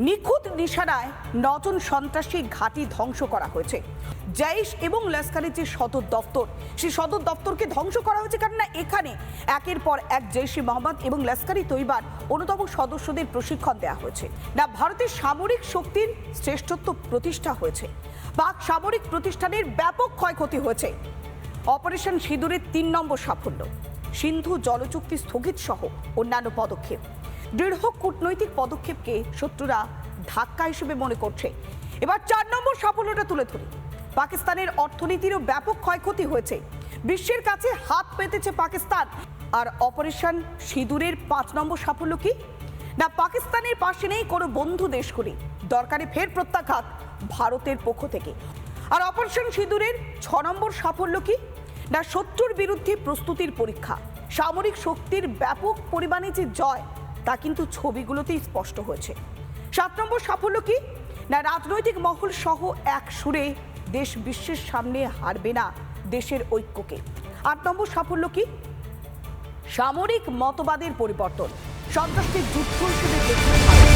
নিখুঁত নিশানায় 9 জন সন্ত্রাসী ঘাঁটি ধ্বংস করা হয়েছে। জৈশ এবং লস্করের যে সদর দপ্তর, সেই সদর দপ্তরকে ধ্বংস করা হয়েছে, কারণ এখানে একের পর এক জৈশ-ই মোহাম্মদ এবং লস্কর-ই তৈবার অন্যতম সদস্যদের প্রশিক্ষণ দেওয়া হয়েছে। না ভারতের সামরিক শক্তির শ্রেষ্ঠত্ব প্রতিষ্ঠা হয়েছে, পাক সামরিক প্রতিষ্ঠানের ব্যাপক ক্ষয়ক্ষতি হয়েছে। অপারেশন সিঁদুরের 3 নম্বর সাফল্য, সিন্ধু জলচুক্তি স্থগিত সহ অন্যান্য পদক্ষেপ। দৃঢ় কূটনৈতিক পদক্ষেপকে শত্রুরা ধাক্কা হিসেবে মনে করছে। এবার 4 নম্বর সাফল্যটা তুলে ধরি। পাকিস্তানের অর্থনীতিরও ব্যাপক ক্ষয়ক্ষতি হয়েছে, বিশ্বের কাছে হাত পেতেছে পাকিস্তান। আর অপারেশন সিঁদুরের 5 নম্বর সাফল্য কি? না পাকিস্তানের পাশে নেই কোনো বন্ধু দেশগুলি, দরকারে ফের প্রত্যাঘাত ভারতের পক্ষ থেকে। আর অপারেশন সিঁদুরের 6 নম্বর সাফল্য কি? না শত্রুর বিরুদ্ধে প্রস্তুতির পরীক্ষা। সামরিক শক্তির ব্যাপক পরিমাণে যে জয়, তা কিন্তু ছবিগুলোতেই স্পষ্ট হয়েছে। 7 নম্বর সাফল্য কি? না রাজনৈতিক মহল সহ এক সুরে দেশ বিশ্বের সামনে হারবে না দেশের ঐক্যকে। 8 নম্বর সাফল্য কি? সামরিক মতবাদের পরিবর্তন, সন্ত্রাসের যুদ্ধ হিসেবে দেখতে